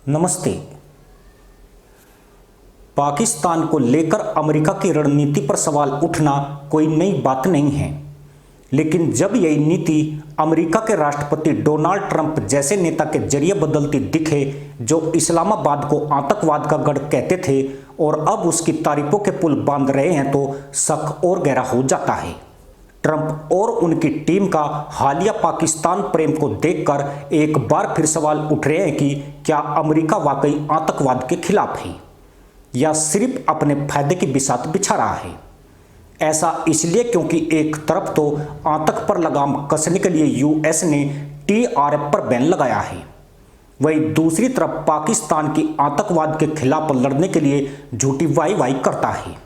नमस्ते। पाकिस्तान को लेकर अमेरिका की रणनीति पर सवाल उठना कोई नई बात नहीं है, लेकिन जब यही नीति अमेरिका के राष्ट्रपति डोनाल्ड ट्रंप जैसे नेता के जरिए बदलती दिखे, जो इस्लामाबाद को आतंकवाद का गढ़ कहते थे और अब उसकी तारीफों के पुल बांध रहे हैं, तो शक और गहरा हो जाता है। ट्रंप और उनकी टीम का हालिया पाकिस्तान प्रेम को देखकर एक बार फिर सवाल उठ रहे हैं कि क्या अमेरिका वाकई आतंकवाद के खिलाफ है या सिर्फ अपने फायदे की बिसात बिछा रहा है। ऐसा इसलिए क्योंकि एक तरफ तो आतंक पर लगाम कसने के लिए यूएस ने टीआरएफ पर बैन लगाया है, वहीं दूसरी तरफ पाकिस्तान की आतंकवाद के खिलाफ लड़ने के लिए झूठी वाई करता है।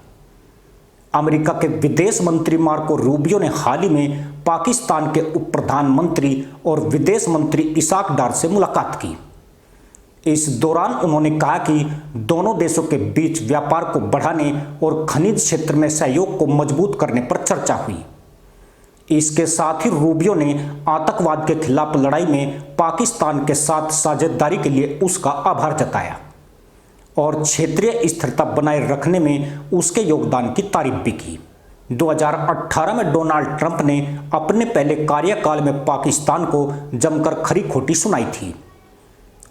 अमेरिका के विदेश मंत्री मार्को रूबियो ने हाल ही में पाकिस्तान के उप प्रधानमंत्री और विदेश मंत्री इसाक डार से मुलाकात की। इस दौरान उन्होंने कहा कि दोनों देशों के बीच व्यापार को बढ़ाने और खनिज क्षेत्र में सहयोग को मजबूत करने पर चर्चा हुई। इसके साथ ही रूबियो ने आतंकवाद के खिलाफ लड़ाई में पाकिस्तान के साथ साझेदारी के लिए उसका आभार जताया और क्षेत्रीय स्थिरता बनाए रखने में उसके योगदान की तारीफ भी की। 2018 में डोनाल्ड ट्रंप ने अपने पहले कार्यकाल में पाकिस्तान को जमकर खरी खोटी सुनाई थी।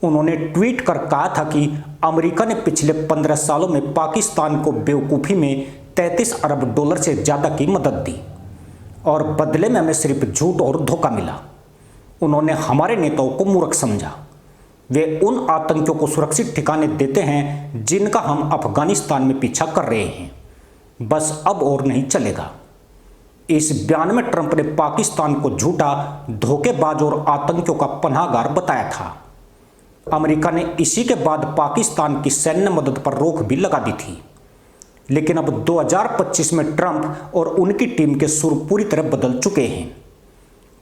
उन्होंने ट्वीट कर कहा था कि अमेरिका ने पिछले 15 सालों में पाकिस्तान को बेवकूफ़ी में 33 अरब डॉलर से ज़्यादा की मदद दी और बदले में हमें सिर्फ झूठ और धोखा मिला। उन्होंने हमारे नेताओं को मूर्ख समझा। वे उन आतंकियों को सुरक्षित ठिकाने देते हैं जिनका हम अफगानिस्तान में पीछा कर रहे हैं, बस अब और नहीं चलेगा। इस बयान में ट्रंप ने पाकिस्तान को झूठा, धोखेबाज और आतंकियों का पनाहगार बताया था। अमेरिका ने इसी के बाद पाकिस्तान की सैन्य मदद पर रोक भी लगा दी थी, लेकिन अब 2025 में ट्रंप और उनकी टीम के सुर पूरी तरह बदल चुके हैं।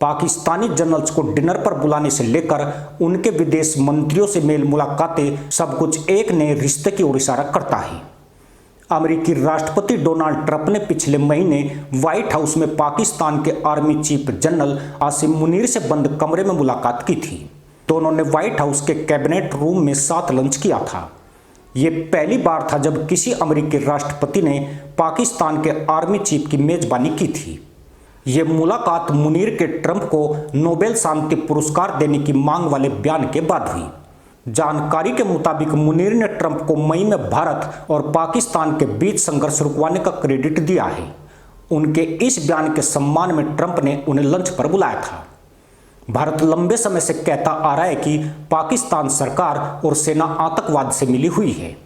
पाकिस्तानी जनरल्स को डिनर पर बुलाने से लेकर उनके विदेश मंत्रियों से मेल मुलाकातें, सब कुछ एक नए रिश्ते की ओर इशारा करता है। अमेरिकी राष्ट्रपति डोनाल्ड ट्रंप ने पिछले महीने व्हाइट हाउस में पाकिस्तान के army chief general Asim Munir से बंद कमरे में मुलाकात की थी। दोनों ने व्हाइट हाउस के कैबिनेट रूम में साथ लंच किया था। ये पहली बार था जब किसी अमेरिकी राष्ट्रपति ने पाकिस्तान के आर्मी चीफ की मेजबानी की थी। ये मुलाकात मुनीर के ट्रंप को नोबेल शांति पुरस्कार देने की मांग वाले बयान के बाद हुई। जानकारी के मुताबिक मुनीर ने ट्रंप को मई में भारत और पाकिस्तान के बीच संघर्ष रुकवाने का क्रेडिट दिया है। उनके इस बयान के सम्मान में ट्रंप ने उन्हें लंच पर बुलाया था। भारत लंबे समय से कहता आ रहा है कि पाकिस्तान सरकार और सेना आतंकवाद से मिली हुई है।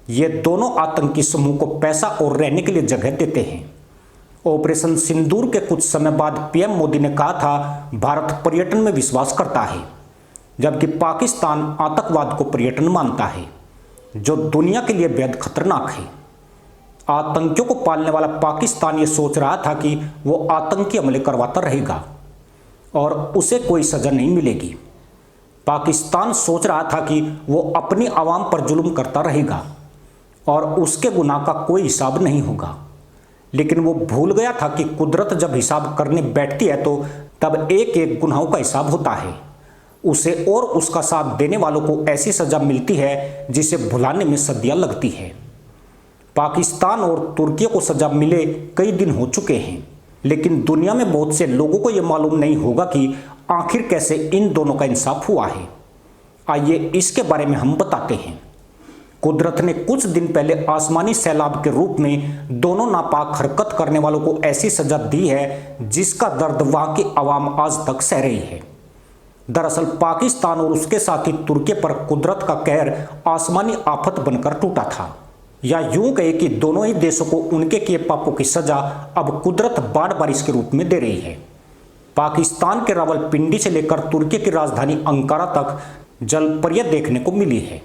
ये दोनों आतंकी समूह को पैसा और रहने के लिए जगह देते हैं। ऑपरेशन सिंदूर के कुछ समय बाद पीएम मोदी ने कहा था, भारत पर्यटन में विश्वास करता है, जबकि पाकिस्तान आतंकवाद को पर्यटन मानता है, जो दुनिया के लिए बेहद खतरनाक है। आतंकियों को पालने वाला पाकिस्तान ये सोच रहा था कि वो आतंकी हमले करवाता रहेगा और उसे कोई सजा नहीं मिलेगी। पाकिस्तान सोच रहा था कि वो अपनी आवाम पर जुल्म करता रहेगा और उसके गुनाह का कोई हिसाब नहीं होगा, लेकिन वो भूल गया था कि कुदरत जब हिसाब करने बैठती है तो तब एक एक गुनाहों का हिसाब होता है। उसे और उसका साथ देने वालों को ऐसी सजा मिलती है जिसे भुलाने में सदियां लगती है। पाकिस्तान और तुर्की को सजा मिले कई दिन हो चुके हैं, लेकिन दुनिया में बहुत से लोगों को यह मालूम नहीं होगा कि आखिर कैसे इन दोनों का इंसाफ हुआ है। आइए इसके बारे में हम बताते हैं। कुदरत ने कुछ दिन पहले आसमानी सैलाब के रूप में दोनों नापाक हरकत करने वालों को ऐसी सजा दी है जिसका दर्द वहां की आवाम आज तक सह रही है। दरअसल पाकिस्तान और उसके साथी तुर्की पर कुदरत का कहर आसमानी आफत बनकर टूटा था, या यूं कहे कि दोनों ही देशों को उनके किए पापों की सजा अब कुदरत बाढ़ बारिश के रूप में दे रही है। पाकिस्तान के रावलपिंडी से लेकर तुर्की की राजधानी अंकारा तक जलपर्य देखने को मिली है।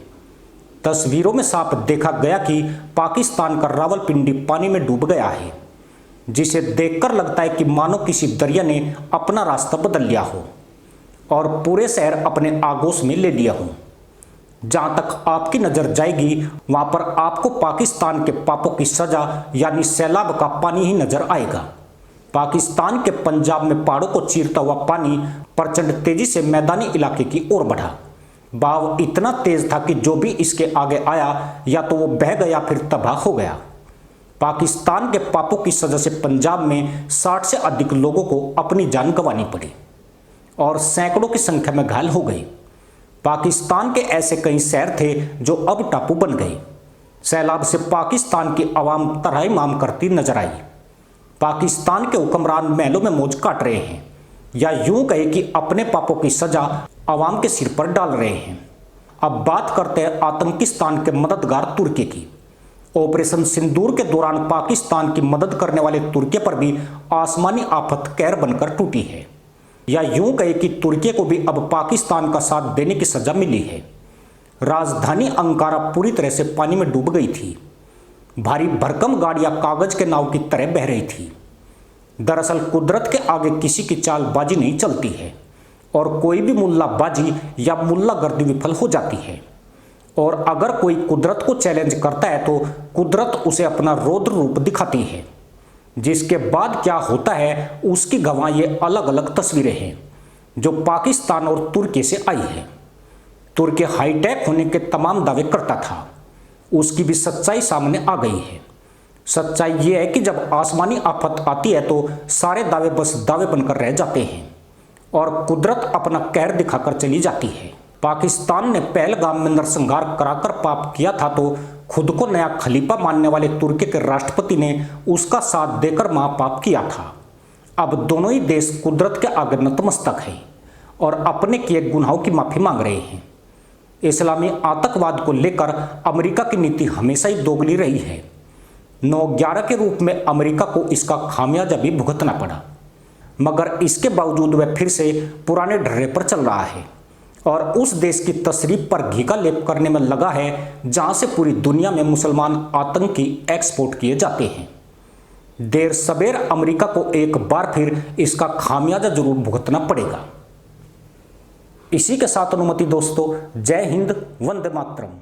तस्वीरों में साफ देखा गया कि पाकिस्तान का रावलपिंडी पानी में डूब गया है, जिसे देखकर लगता है कि मानो किसी दरिया ने अपना रास्ता बदल लिया हो और पूरे शहर अपने आगोश में ले लिया हो। जहां तक आपकी नजर जाएगी वहां पर आपको पाकिस्तान के पापों की सजा यानी सैलाब का पानी ही नजर आएगा। पाकिस्तान के पंजाब में पहाड़ों को चीरता हुआ पानी प्रचंड तेजी से मैदानी इलाके की ओर बढ़ा। बहाव इतना तेज था कि जो भी इसके आगे आया या तो वो बह गया फिर तबाह हो गया। पाकिस्तान के पापों की सजा से पंजाब में 60 से अधिक लोगों को अपनी जान गंवानी पड़ी और सैकड़ों की संख्या में घायल हो गए। पाकिस्तान के ऐसे कई शहर थे जो अब टापू बन गए। सैलाब से पाकिस्तान की आवाम तराईमाम करती नजर आई। पाकिस्तान के हुक्मरान महलों में मौज काट रहे हैं या यूं कहे कि अपने पापों की सजा आवाम के सिर पर डाल रहे हैं। अब बात करते हैं आतंकिस्तान के मददगार तुर्की की। ऑपरेशन सिंदूर के दौरान पाकिस्तान की मदद करने वाले तुर्की पर भी आसमानी आफत कहर बनकर टूटी है, या यूं कहे कि तुर्की को भी अब पाकिस्तान का साथ देने की सजा मिली है। राजधानी अंकारा पूरी तरह से पानी में डूब गई थी। भारी भरकम गाड़ियां कागज के नाव की तरह बह रही थी। दरअसल कुदरत के आगे किसी की चालबाजी नहीं चलती है और कोई भी मुल्लाबाजी या मुल्लागर्दी विफल हो जाती है। और अगर कोई कुदरत को चैलेंज करता है तो कुदरत उसे अपना रौद्र रूप दिखाती है, जिसके बाद क्या होता है उसकी गवाह ये अलग अलग तस्वीरें हैं जो पाकिस्तान और तुर्की से आई है। तुर्की हाईटेक होने के तमाम दावे करता था, उसकी भी सच्चाई सामने आ गई है। सच्चाई ये है कि जब आसमानी आफत आती है तो सारे दावे बस दावे बनकर रह जाते हैं और कुदरत अपना कहर दिखाकर चली जाती है। पाकिस्तान ने पहलगाम में नरसंहार कराकर पाप किया था तो खुद को नया खलीफा मानने वाले तुर्की के राष्ट्रपति ने उसका साथ देकर महापाप किया था। अब दोनों ही देश कुदरत के आगे नतमस्तक हैं और अपने किए गुनाहों की माफी मांग रहे हैं। इस्लामी आतंकवाद को लेकर अमेरिका की नीति हमेशा ही दोगली रही है। 9/11 के रूप में अमेरिका को इसका खामियाजा भी भुगतना पड़ा, मगर इसके बावजूद वह फिर से पुराने ढर्रे पर चल रहा है और उस देश की तशरीफ पर घी का लेप करने में लगा है जहां से पूरी दुनिया में मुसलमान आतंकी एक्सपोर्ट किए जाते हैं। देर सबेर अमेरिका को एक बार फिर इसका खामियाजा जरूर भुगतना पड़ेगा। इसी के साथ अनुमति दोस्तों, जय हिंद, वंदे मातरम।